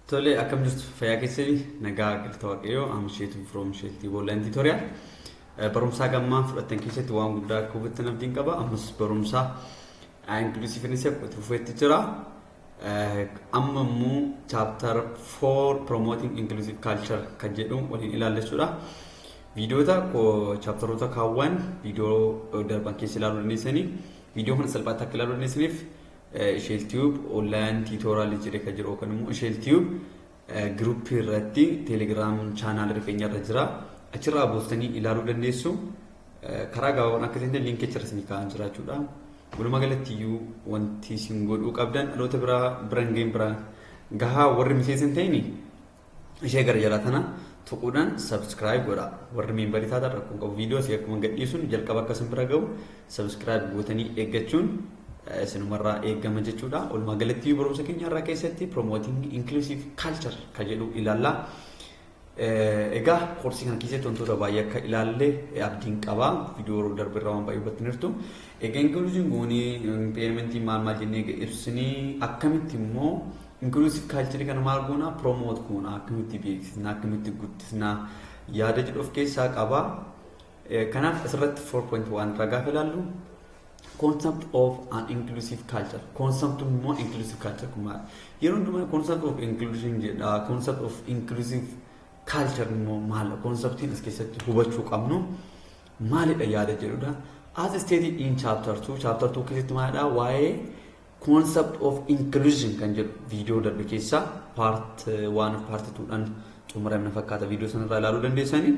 Tole akkam jirtu fayyaa keessanii nagaa galata waaqayyoo amsheetu from sheetti boollaan tutorial barumsaa gammaa fudhatan keessatti waan guddaa akka hubattan abdiin qaba ammas barumsaa inclusiveness akka tuffeetti jira amma immoo chapter 4 promoting inclusive culture kan jedhu waliin ilaallachuudha viidiyoota chapterota kaawwan viidiyoo darban keessa ilaaluu dandeessanii viidiyoo kana salphaatti akka ilaaluu dandeessaniif YouTube online tutorial jire ka jiro kan mu YouTube group irratti Telegram channel rifeenya irra jira achirraa boostanii ilaaluu dandeessu karaa gabaabaan akka ta'e link achirratti kan jiraachuudha walumaa galatti iyyuu wanti isin godhuu qabdan dhaloota biraan gahaa warri miseensan ta'ini ishee gara jalaatana tuquudhaan subscribe godha warri membarii taatan rakkoon qabu viidiyoo si akkuma gadhiisuun jalqaba akkasuma bira ga'u subscribe gootanii eeggachuun sinumarraa eegama jechuudha walumaa galatti barumsa keenya irraa keessatti promoting inclusive culture ka jedhu ilaalla egaa koorsii kana keessatti wantoota baay'ee akka ilaalle abdiin qaba viidiyoo darbirraa waan baay'ee hubattaniirtu egaa inclusive goonii impairmentii maal jennee ibsinii akkamitti immoo inclusive culture kana maal goona promote goona akkamitti beeksisna akkamitti guddisna yaada jedhu of keessaa qaba kanaaf asirratti 4.1 ragaa ilaallu concept of an inclusive culture concept more inclusive culture kuma you know concept of inclusion concept of inclusive culture more mal concept in keessatti hubachuu qabnu maalidha yaada jedhuudha as stated in chapter 2 keessatti maalidha why concept of inclusion kan jedhu video darbe keessa part 1 part 2 dhaan xumuramna fakkaata video sanarraa ilaaluu dandeessanii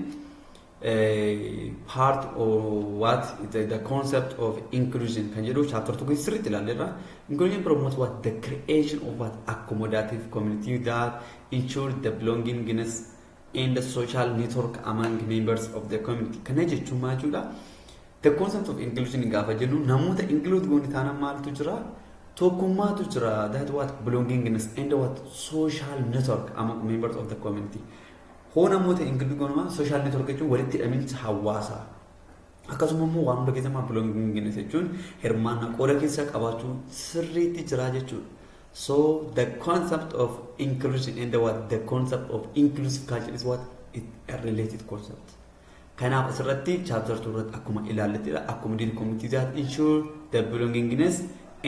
part or what the concept of inclusion can you do chapter 2 is inclusion promotes what the creation of what accommodative community that ensure the belongingness and the social network among members of the community can I just the concept of inclusion in gafa jennu namoota include gooni taana maaltu jira tokkummaatu jira that what belongingness and what social network among members of the community hoona moota include goonuma social network jechuun walitti hidhaminsa hawaasa akkasuma immoo waan hunda keessa belongingness jechuun hirmaannaa qooda keessa qabaachuu sirriitti jira jechuudha so the concept of inclusion and the concept of inclusive culture is what it a related concept kanaaf asirratti chapter 2 irratti akkuma ilaallettidha accommodative community that ensure the belongingness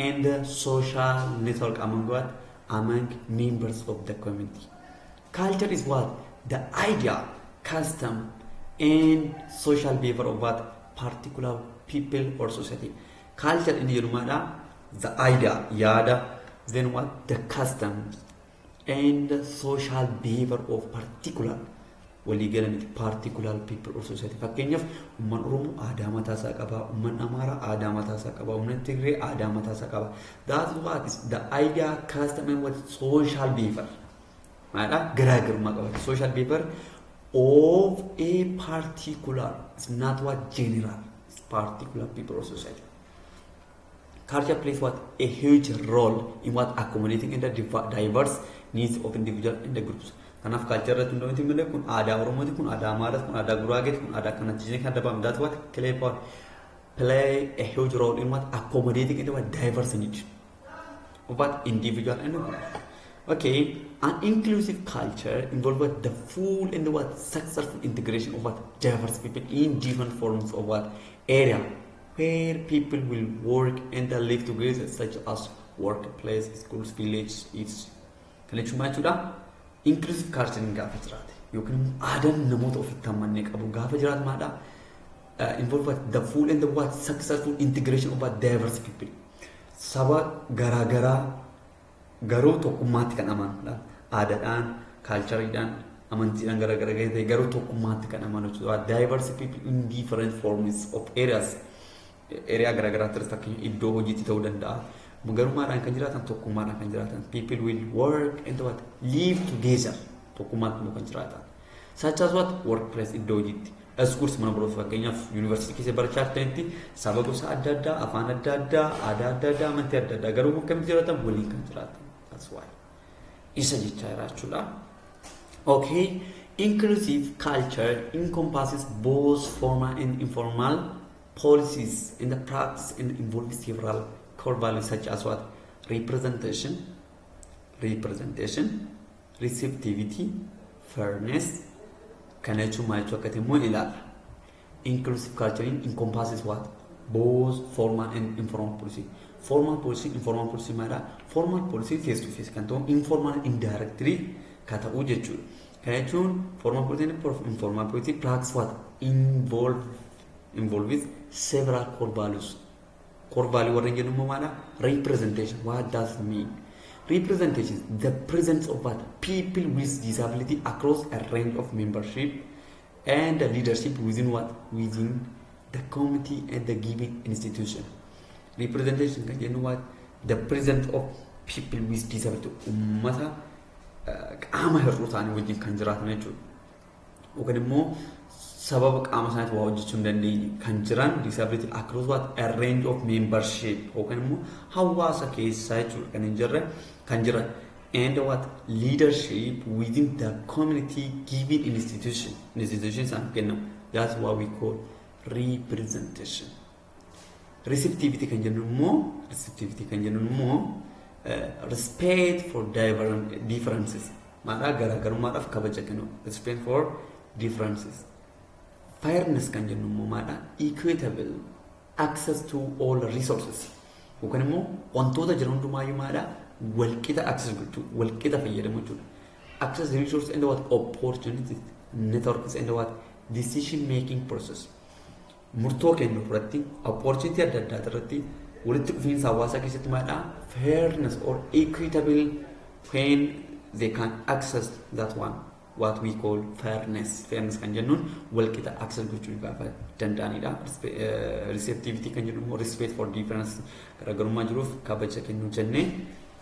and the social network among members of the community culture is what the idea, custom, and social behavior of what particular people or society. Culture in Yerumada, the idea, yada, then what the custom and the social behavior of particular. Particular people or society. Fakkeenyaaf umman Oromoo aadaa mataa isaa qaba, umman Amaaraa aadaa mataa isaa qaba, umman Tigree aadaa mataa isaa qaba. That's what is the idea, custom, and what social behavior. Social behavior of a particular, it's not what general, it's particular people or society. Culture plays what a huge role in what accommodating and the diverse needs of individuals and the groups. Kanaf culture rat ndo inti mele kun ada Oromo kun ada Amaarat kun ada Gurage kun ada kana jine kan dabam that's what play a huge role in what accommodating and what diverse needs of what individual and the group. Okay, an inclusive culture involves the full and what successful integration of what diverse people in different forms of what area where people will work and live together, such as workplace, schools, villages. It's inclusive culture in gafa jiraate yookiin aadaan namoota ofitti amananii qabu gaafa jiraatu maadha involve the full and the what successful integration of what diverse people saba garaagaraa garuu tokkummaatti kan amanudha aadaadhaan kaalchariidhaan amantiidhaan garaagara ta'e garuu tokkummaatti kan amanudha diverse people in different forms of areas area garaagaraatti fakkeenya iddoo hojiitti ta'uu danda'a garummaadhaan kan jiraatan tokkummaadhaan kan jiraatan people will work and what live together tokkummaatti kan jiraatan such as what workplace iddoo hojiitti schools mana barumsa fakkeenyaaf university keessa barachaa ta'etti saba gosa adda addaa afaan adda addaa aadaa adda addaa amantii adda addaa garuu akkamitti jiraatan waliin kan jiraatan that's why isa jecha jiraachudha okay inclusive culture encompasses both formal and informal policies in the practice and involves several core values such as what representation receptivity, fairness, kana jechuun maal jechuu akka ta'e immoo ilaalla. Inclusive culture encompasses what? Both formal and informal policy. Formal policy, informal policy maadha. Formal policy face to face kan ta'u, informal indirectly kan ta'u jechuudha. Kana jechuun formal policy and informal policy practice what? Involves several core values. Core value warreen jennu immoo maadha? Representation. What does it mean? Representation is the presence of what? People with disability across a range of membership and the leadership within what? Within the community and the given institution. Representation kan jennu what? The presence of people with disability. Ummata qaama hir'uu ta'anii wajjin kan jiraatan jechuudha. Yookaan immoo sababa qaama isaaniitiin waa hojjechuu hin dandeenye kan jiran disability across what? A range of membership yookaan immoo hawaasa keessaa jechuudha kan hin jirre kan jiran. And what? Leadership within the community given institutions and kennamu. That's what we call representation. Receptivity kan jennu immoo respect for differences. Maadhaa garaagarummaadhaaf kabaja kennu. Respect for differences. Fairness kan jennu immoo maadhaa equitable access to all resources. Yookaan immoo wantoota jiran hundumaayyuu maadhaa walqixa access gochuu, walqixa fayyadamu jechuudha. Access resources and what? Opportunities, networks and what? Decision making process. Murtoo kennu irratti opportunity adda addaa irratti walitti dhufiinsa hawaasaa keessatti maadhaa fairness or equitable when they can access that one. What we call fairness. Fairness kan jennuun walqixa access gochuu gaafa danda'anidha. Receptivity kan jennu immoo respect for difference garaagarummaa jiruuf kabaja kennuu jennee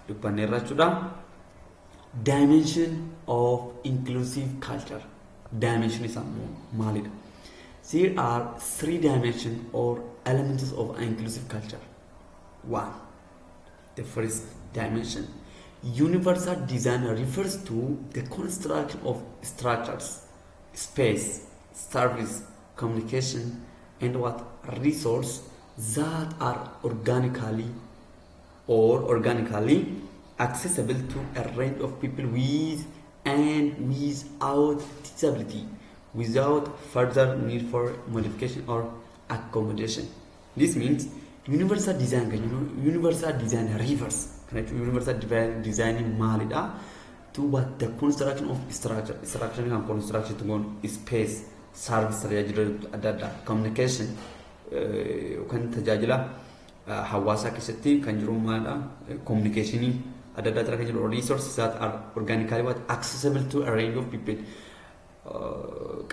dubbanne irraa jechuudha. Dimension of inclusive culture. Dimension isaa maalidha? There are 3 dimensions or elements of inclusive culture. 1. The first dimension. Universal design refers to the construction of structures, space, service, communication, and what? Resource that are organically accessible to a range of people with and without disability, without further need for modification or accommodation. This means universal design refers universal design maalidha to what? The construction of structure kan construction to space, service, tajaajila adda addaa, communication kan tajaajila hawaasaa keessatti kan jiru maadha, communicationii adda addaa kan jiru, resources that are organically what? Accessible to a range of people.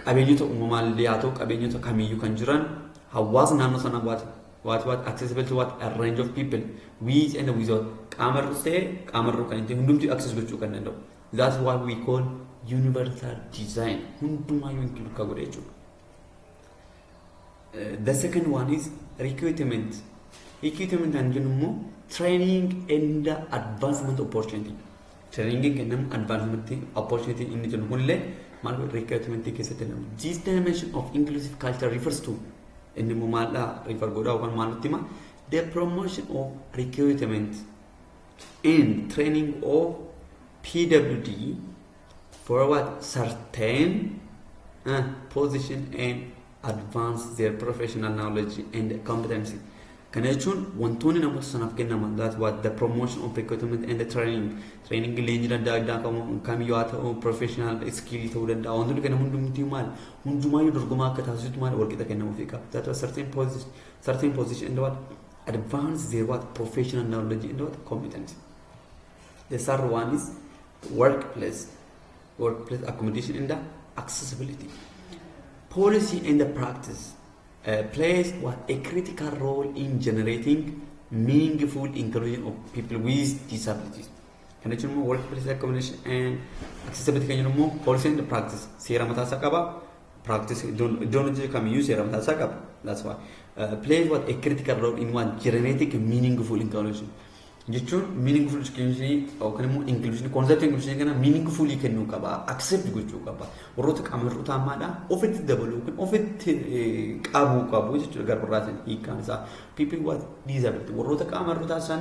Qabeenyota uumamaallee haa ta'u qabeenyota kamiyyuu kan jiran hawaasa naannoo sana what accessible to what? A range of people with and without. Qaamarru kan itti hundumti access gochuu kan danda'u. That's what we call universal design. Hundumaayyuu include ka godhe jechuudha. The second one is recruitment. Recruitment kan jennu immoo training and advancement opportunity. Training kennamu advancement opportunity inni jennu kunillee maal recruitment keessatti kennamu. This dimension of inclusive culture refers to inni immoo maaldha refer godhaa yookaan maal nutti hima? The promotion of recruitment and training of PWD for what? Certain position and advance their professional knowledge and competency. Kana jechuun wantoonni namoota sanaaf kennaman, that's what? The promotion of recruitment and the training leenjii adda addaa kamiyyuu haa ta'u professional skill ta'uu danda'a. Wantoonni kennamu hundumtuu maal? Hundumaayyuu dorgomaa akka taasisutti maal walqixa kennamuufii qaba. That was certain position and what? Advance their what? Professional knowledge and what? Competency. The third one is workplace accommodation and the accessibility. Policy and the practice plays what? A critical role in generating meaningful inclusion of people with disabilities. Kan jechuun immoo workplace accommodation and accessibility kan jennu immoo policy and the practice seera mataasaa qaba. Practice iddoo hojii kamiyyuu seera mataasaa qaba. That's why plays what? A critical role in what? Generating meaningful inclusion. Jechuun meaningful inclusion yookaan immoo inclusion concept inclusion kana meaningful kennuu qaba, accept gochuu qaba. Warroota qaamarru taamaadha ofitti dabaluu kan ofitti qabuu qabu jechuudha garbarraatiin hiikaan isaa. People what? Disability. Warroota qaamarru taasisan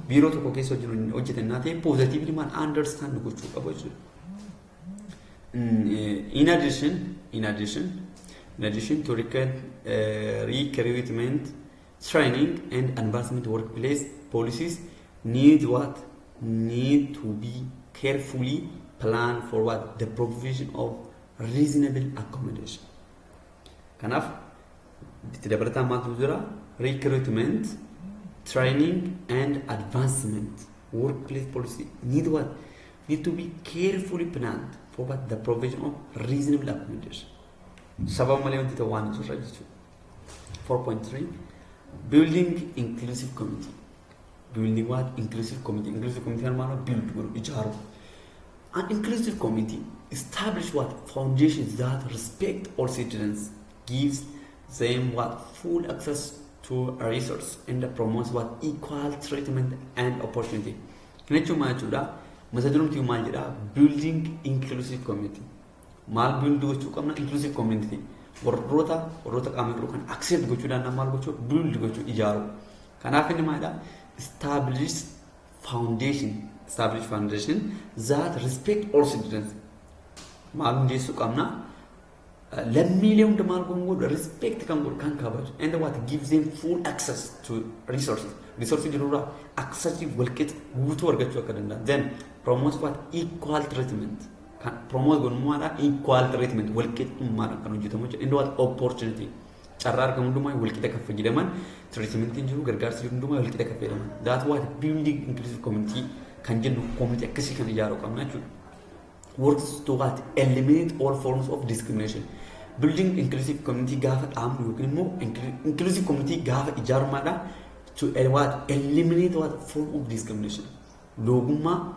biiroo tokko keessa hojjetannaa ta'e positively man understand gochuu qabu jechuudha. In addition to recruitment, training, and advancement, workplace policies need to be carefully planned for the provision of reasonable accommodation. Kanaaf itti dabalataan maaltu jira? Recruitment, training, and advancement, workplace policy need to be carefully planned for the provision of reasonable accommodation. Sababa malee wanti ta'u waan jirra jechuudha. 4.3 building inclusive community. Building inclusive community. Inclusive community maana build ijaaru. An inclusive community establish foundations that respect all citizens, gives them full access to a resource, and promotes equal treatment and opportunity. Kana jechuun jechuudha. Masa durumti maal jedha? Building inclusive community. Maal build gochuu qabna? Inclusive community. Warroota qaama biroo kan accept gochuu danda'an maal gochuu? Build gochuu ijaaru. Kanaaf inni maalidha? Establish foundation that respect all citizens. Maal hundeessuu qabna? Lammiilee hunda maal godhu? Respect kan godhu kan kabaju. And gives them full access to resources. Resources jirurraa access walqixa guutuu argachuu akka danda'an. Then promote equal treatment. Promote gonummaadha equal treatment walqixxummaadhaan kan hojjetamu jechuudha. Inni opportunity. Carraa argamu hundumaa walqixa kan fayyadaman, treatmentiin jiru gargaarsi jiru hundumaa walqixa kan fayyadaman. That building inclusive community kan jennu community akkasii kan ijaaruu qabna jechuudha. Works to eliminate all forms of discrimination. Building inclusive community gaafa dhaabnu yookiin immoo inclusive community gaafa ijaarumaadha to eliminate form of discrimination. Loogummaa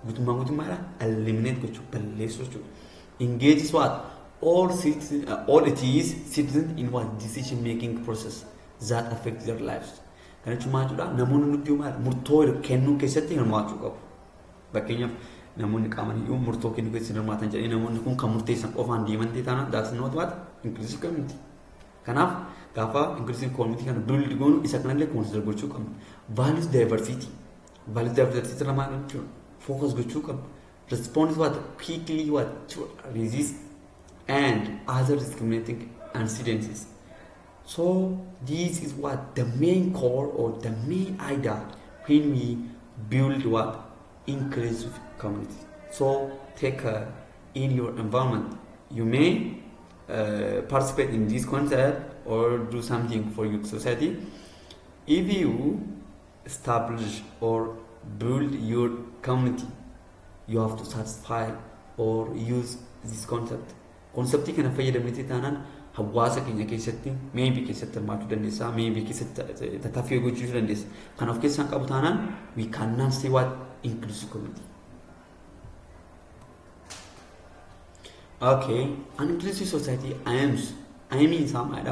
guutummaadha eliminate gochuu balleessuu jechuudha. Engages all citizens in decision making process that affect their lives. Kana jechuun jechuudha namoonni nuti murtoo kennuu keessatti hirmaachuu qabu. Fakkeenyaaf namoonni qaamaniyyuu murtoo kennuu keessatti hirmaatan jedhanii namoonni kun kan murteessan qofaan deemantee taana that's not inclusive community. Kanaaf gaafa inclusive community kana build goonu isa kanallee consider gochuu qabna. Values diversity lama jechuudha. Focus gochuu qabna. Response quickly to resist and other discriminating incidences. So this is the main core or the main idea when we build inclusive community. So take in your environment. You may participate in this concept or do something for your society. If you establish or build your community, you have to satisfy or use this concept. Concepti kana fayyadamnee taanaan hawaasa keenya keessatti maybe keessatti hirmaachuu dandeessa, maybe keessatti tattaaffii gochuu dandeessa. Kan of keessaa qabu taanaan we cannot say inclusive community. Okay, an inclusive society aims some at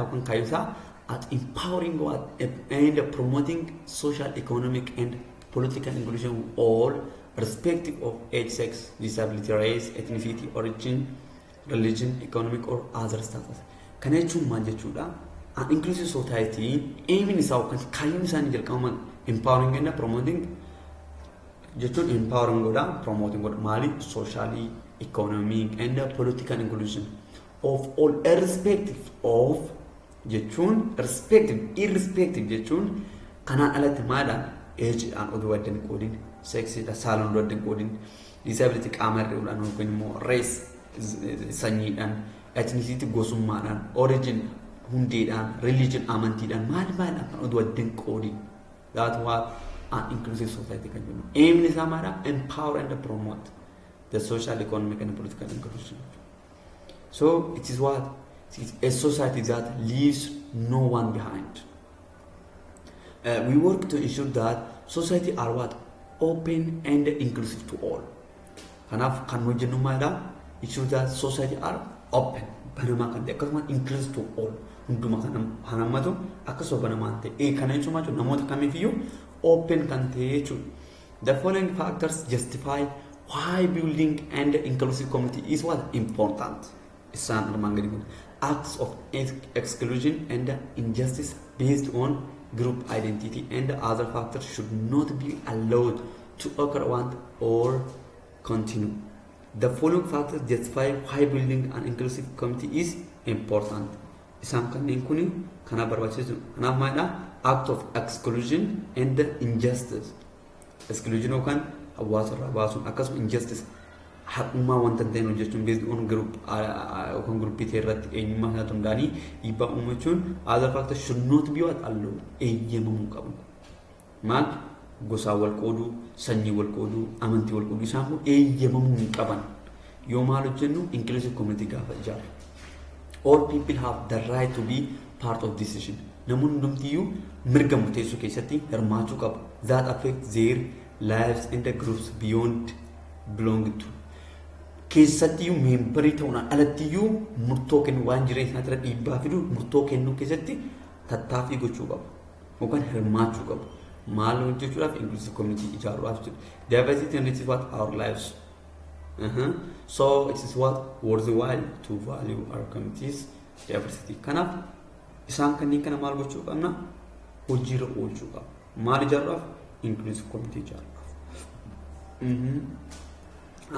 empowering and promoting social, economic, and political inclusion of all, irrespective of age, sex, disability, race, ethnicity, origin, religion, economic, or other status. Kana jechuun maal jechuudha? An inclusive society aiming isaa kan kaayyoo isaanii jalqabaman empowering and promoting jechuun empowering godha, promoting godha maali? Socially, economic, and political inclusion of all, irrespective of jechuun irrespective jechuun kanaan alatti maadhaan age aan oduu adda hin qoodin, sexiidha saalaan oduu adda hin qoodin, disability qaama hir'uudhaan yookiin immoo race sanyiidhaan, ethnicity gosummaadhaan, origin hundeedhaan, religion amantiidhaan maal kan oduu adda hin qoodin. That what an inclusive society can do. Aim is empower and promote the social, economic, and political inclusion. So it is it is a society that leaves no one behind. We work to ensure that society are open and inclusive to all. Kanaaf kan hojjennu maalidha? Ensure that society are open, banamaa kan ta'e akkasumas inclusive to all. Hunduma kan hammatu akkasuma banamaa ta'e. Kana jechuun namoota kamiifiyyuu open kan ta'e jechuudha. The following factors justify why building and inclusive community is important. Isaan armaan gadi kun acts of exclusion and injustice based on group identity and other factors should not be allowed to occur or continue. The following factors justify why building an inclusive community is important. Isaan kanneen kuni kana barbaachisu. Kanaaf maalidha? Act of exclusion and injustice. Exclusion yookaan hawaasa irraa baasuun akkasuma injustice haqummaa wanta hin ta'in hojjechuun based on group yookaan gruppii ta'e irratti eenyummaa isaatti hundaa'anii dhiibbaa uumachuun other factors should not be what allowed eeyyamamuu qabu. Maal gosaan wal qooduu, sanyii wal qooduu, amantii wal qooduu isaan kun eeyyamamuu hin qaban. Yoo maal hojjennu inclusive community gaafa ijaarru. All people have the right to be part of decision. Namoonni hundumtiyyuu mirga murteessuu keessatti hirmaachuu qabu. That affects their lives and the groups beyond belong to. Keessattiyyuu meembarii ta'uudhaan alattiyyuu murtoo kennu waan jireenya isaatti irra dhiibbaa fidu murtoo kennuu keessatti tattaaffii gochuu qabu. Yookaan hirmaachuu qabu. Maal hojjechuudhaaf inclusive community ijaaruudhaaf jiru. Diversity enriches what our lives. So it is what worthwhile to value our communities diversity. Kanaaf isaan kanneen kana maal gochuu qabna? Hojiirra oolchuu qabna. Maal ijaaruudhaaf? Inclusive community ijaaruudhaaf.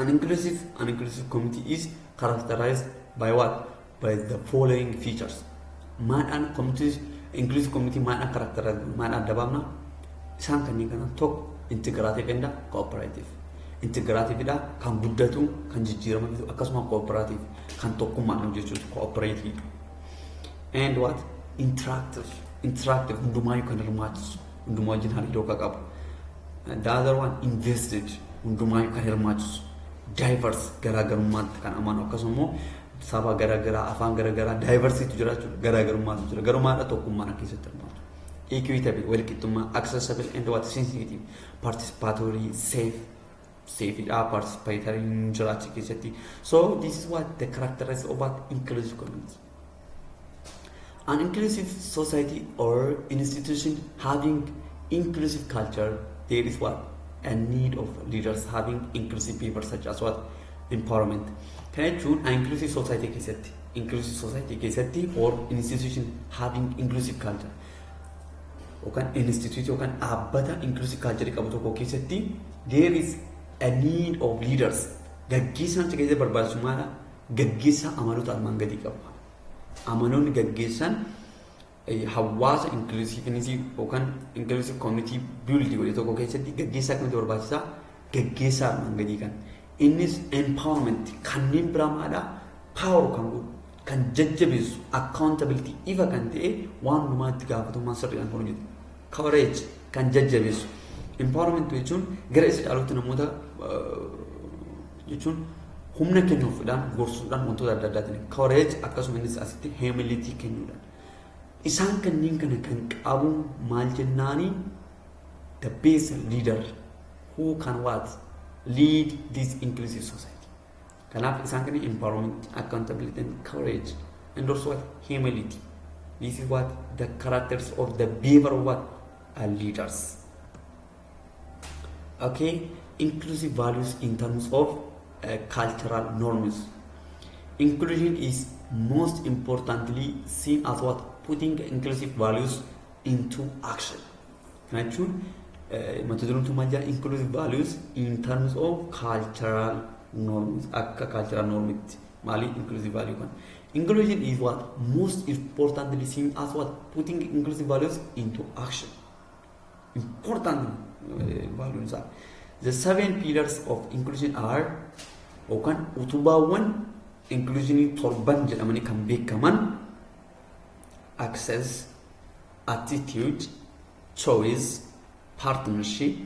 An inclusive community is characterized by what? By the following features. Maadhaan communities inclusive community maadhaan characterized maadhaan dabaamna. Isaan kanneen kana tokko integrative and cooperative. Integrative dha kan guddatu kan jijjiirama fidu akkasuma cooperative kan tokkummaan hojjechuutu cooperative. And what? Interactive hundumaayyuu kan hirmaachisu hundumaa wajjin hariiroo qabu. The other one invested hundumaayyuu kan hirmaachisu. Diverse garaagarummaatti kan amanu akkasuma immoo saba garaagaraa afaan garaagaraa diversity jiraachuudha garaagarummaatu jira garummaadha tokkummaan keessatti hirmaatu. Equitable walqixxummaa accessible and what sensitive participatory safe participatory jiraachuu keessatti. So this is what the characteristics of what inclusive community. An inclusive society or institution having inclusive culture, there is what? A need of leaders having inclusive people such as what? Empowerment. Can I choose an inclusive society or institution having inclusive culture? Or institute or abata inclusive culture there is a need of leaders. Gaggisan together barbaachisu gaggisa amalota armaan gadii qabu. Amaloonni gaggeessan hawaasa inclusiveness yookaan inclusive community building godhe tokko keessatti gaggeessaa akkamitti barbaachisaa gaggeessaa armaan gadii kan innis empowerment kanneen biraa maadhaa power kan godhu kan jajjabeessu accountability ifa kan ta'e waan hundumaatti gaafatamummaan sirriidhaan kan hojjetu courage kan jajjabeessu empowerment jechuun gara isa caalutti namoota jechuun humna kennuufidhaan gorsuudhaan wantoota adda addaatiin courage akkasuma innis asitti humility kennuudhaan isaan kanneen kana kan qabu maal jennaani the best leader who can what lead this inclusive society. Kanaaf isaan kanneen empowerment accountability and courage and also what humility. This is what the characters of the behavior of what are leaders. Okay, inclusive values in terms of cultural norms. Inclusion is most importantly seen as what putting inclusive values into action. Can I choose? Inclusive values in terms of cultural norms. Cultural norms. Mali inclusive value. Inclusion is what most importantly seen as what putting inclusive values into action. Important values are. The 7 pillars of inclusion are utubawan inclusion torban jedhamanii kan beekaman access, attitude, choice, partnership,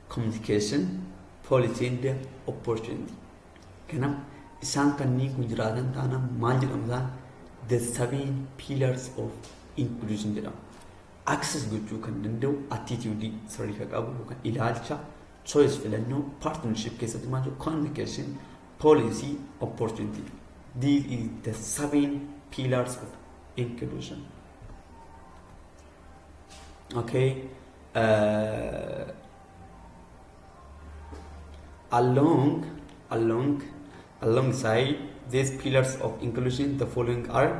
communication, policy and opportunity. Kanaaf isaan kanneen kun jiraatan taanaan maal jedhamu isaan the 7 pillars of inclusion jedhamu. Access gochuu kan danda'u attitude sirrii kan qabu yookaan ilaalcha choice filannoo partnership keessatti maal jedhu communication policy opportunity. These is the 7 pillars of inclusion. Okay. Alongside these pillars of inclusion, the following are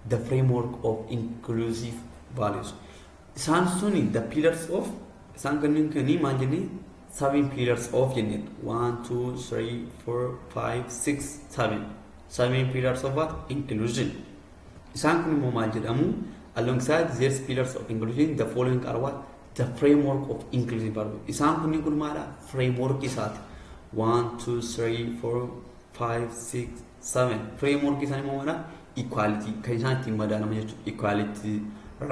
the framework of inclusive values. Isaan suni the pillars of isaan kanneen maal jenni 7 pillars of unit 1, 2, 3, 4, 5, 6, 7. 7 pillars of what? Inclusion. Isaan kun immoo maal jedhamu? Alongside these pillars of inclusion, the following are what? The framework of inclusive value. Isaan kun maala framework isaati. 1, 2, 3, 4, 5, 6, 7. Framework isaan immoo maala equality. Kan isaan ittiin madaalama jechuudha. Equality,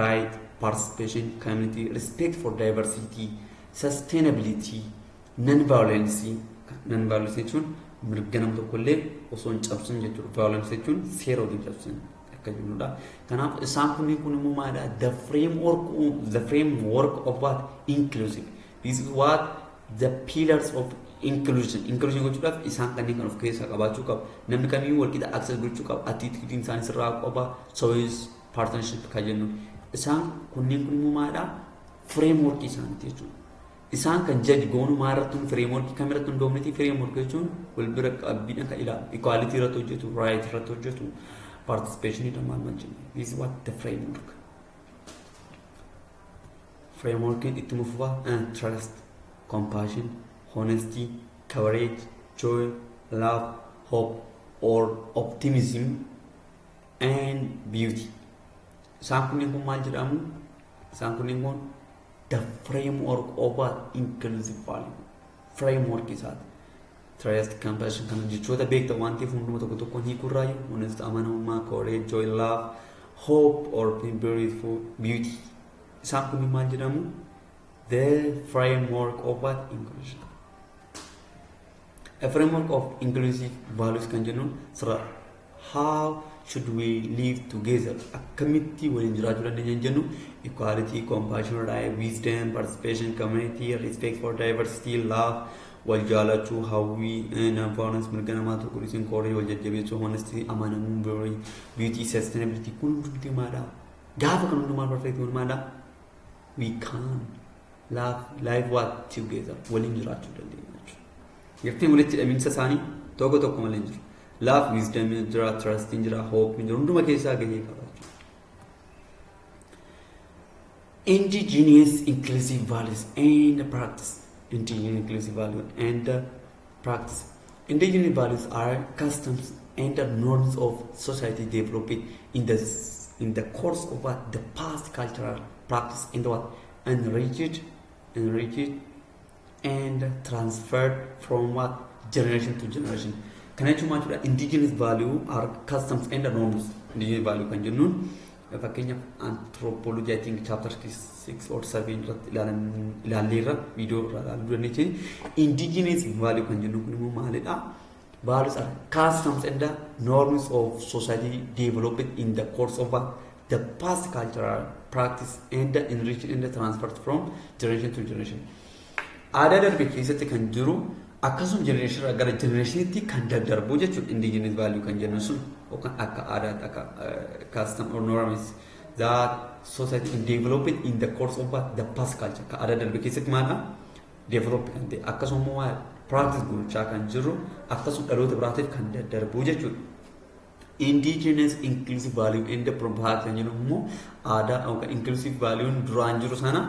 right, participation, community, respect for diversity, sustainability, non-violence. Non-violence jechuun mirga nama tokkollee osoo hin cabsin jechuudha. Violence jechuun seera waliin cabsin akka jennuudha. Kanaaf isaan kun immoo maadha the framework of what? Inclusive. This is what the pillars of inclusion. Inclusion gochuudhaaf isaan kanneen kan of keessaa qabaachuu qaba. Namni kamiyyuu walqixa access gochuu qaba. Attitude isaanii sirraa qaba. Choice, partnership kan jennu. Isaan kunneen kun immoo maadha framework isaaniiti jechuudha. Isaan kan jadi goonu maarrattu framework kamirrattu hundoomneti framework jechuun wal bira qabbiidhaan kan ilaalu equality irratti hojjetu, right irratti hojjetu, participation irra maal jennu. This is what the framework. Framework itti mufufa trust, compassion, honesty, courage, joy, love, hope, or optimism and beauty. Isaan kunneen kun maal jedhamu? Isaan kunneen kun the framework of what? Inclusive value. Framework isaati. Trust, compassion kana jechoota beekta waan ta'eef hunduma tokko tokkoon hiikurraayu honesty, amanamummaa, courage, joy, love, hope, or beauty. Isaan kun maal jedhamu? The framework of what? Inclusion. A framework of inclusive values kan jennuun sirra how should we live together? Akkamitti waliin jiraachuu dandeenya jennu equality, compassion, right, wisdom, participation, community, respect for diversity, love, wal jaalachuu, hawwii, non-violence, mirga namaa tokko dhiisin courage, wal jajjabeessuu, honesty, amanamummaa, beauty, sustainability. Kun hundumti maadha? Gaafa kan hundumaa perfect maadha? We can live what together waliin jiraachuu dandeenya jechuudha. Yeroo walitti hidhamiinsa isaanii tokko tokko malee jiru. Love, wisdom, trust, hope, hunduma keessaa gahee qaba. Indigenous inclusive values and practice. Indigenous inclusive value and practice. Indigenous values are customs and norms of society developed in the course of what? The past cultural practice in the what? Enriched and transferred from what? Generation to generation. Can I mention indigenous value are customs and norms? Indigenous value kan jennuun fakkeenyaaf anthropology I think chapter 6 or 7 ilaalleerra video irraa ilaaluu dandeechi. Indigenous value kan jennu kun immoo maalidha? Values are customs and norms of society developed in the course of the past cultural practice and enriched and transferred from generation to generation. Aadaa darbe keessatti kan jiru akkasuma generation gara generationitti kan daddarbu jechuudha. Indigenous value kan jennu sun yookaan akka aadaa akka custom or norms that society developed in the course of the past culture. Ka aadaa darbe keessatti maadha? Develop kan ta'e akkasuma practice gochaa kan jiru akkasuma dhaloota biraatiif kan daddarbu jechuudha. Indigenous inclusive value and the practice kan jennu immoo aadaa yookaan inclusive value duraan jiru sana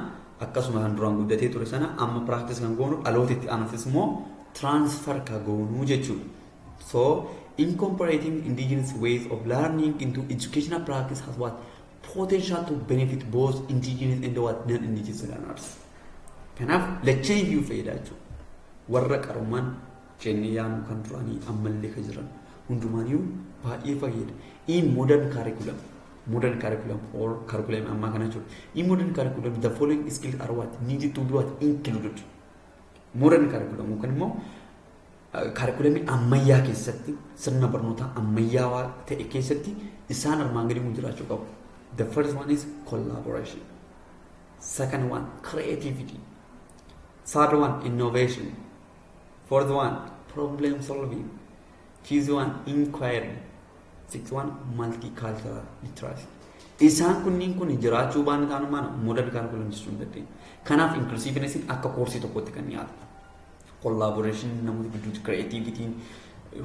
akkasuma kan duraan guddatee ture sana amma practice kan goonu dhalootitti aansis immoo transfer ka goonu jechuudha. So incorporating indigenous ways of learning into educational practice has what? Potential to benefit both indigenous and what? Non-indigenous learners. Kanaaf lachee iyyuu fayyada jechuudha. Warra qarooman jenniyaan kan duraanii ammallee ka jiran hundumaaniyyuu baay'ee fayyada. In modern curriculum or curriculum amma kana jechuudha. In modern curriculum the following skills are what? Needed to be what? Included. Modern curriculum yookaan immoo curriculum ammayyaa keessatti sirna barnootaa ammayyaawaa ta'e keessatti isaan armaan gadii jiraachuu qabu. The first one is collaboration. Second one, creativity. Third one, innovation. Fourth one, problem solving. Fifth one, inquiry. Sixth one, multicultural literacy. Isaan kunniin kun jiraachuu baanne taanu maana modern curriculum jechuun dandeenya. Kanaaf inclusiveness akka koorsii tokkotti kan dhiyaatu. Collaboration, namoota gidduutti creativity,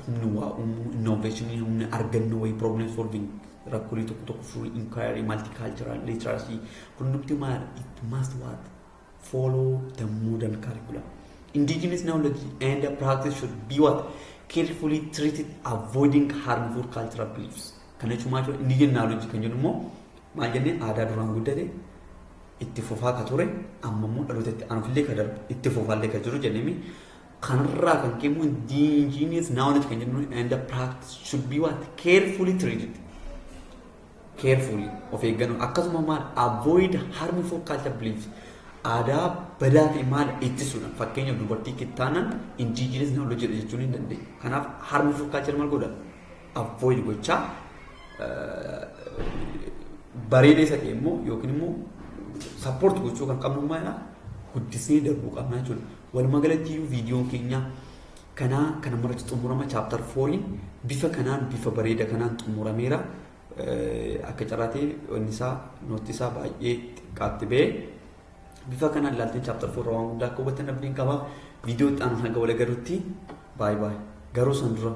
humna waa uumuu, innovation, humna argannoo wayii problem solving, rakkoolee tokko tokko furuu, inquiry, multicultural literacy. Hundumti maal it must what? Follow the modern curriculum. Indigenous knowledge and practice should be what? Carefully treated, avoiding harmful cultural beliefs. Kana cuma tu indigenous knowledge kan jennu mo maal jenne aadaa duraan guddate itti fufaa ka ture amma immoo dhalootatti aanufillee ka darbu itti fufaallee ka jiru jennemi kanarraa kan keemu indigenous knowledge kan jennu and practice should be what? Carefully treated. Carefully of eeggannoo akkasuma maal avoid harmful cultural beliefs. Aadaa badaa ta'e maal ittisuudhaan fakkeenyaaf dubartii kittaanan indigenous knowledge jechuun hin dandeenye. Kanaaf harmful culture maal godha? Avoid gochaa bareeda isa ta'e immoo yookiin immoo support gochuu kan qabnu maal guddisnee darbuu qabna jechuudha. Walumaa galatti viidiyoon keenya kana marratti xumurama chapter 4 bifa kanaan bifa bareeda kanaan xumurameera. Akka carraatee wanni isaa nooti isaa baay'ee xiqqaatti ba'e. Bifa kanaan ilaaltee chapter 4 waan guddaa akka hubattan abdiin qaba. Viidiyoo itti aanu hanga wal agarruutti baay baay. Garuu san dura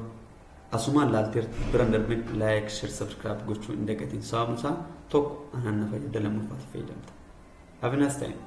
asumaan ilaaltee biran darbee like, share, subscribe gochuu hin dagatiin. Sababni isaa tokko anaan na fayyada lammaffaa fayyadamta. Have a nice time.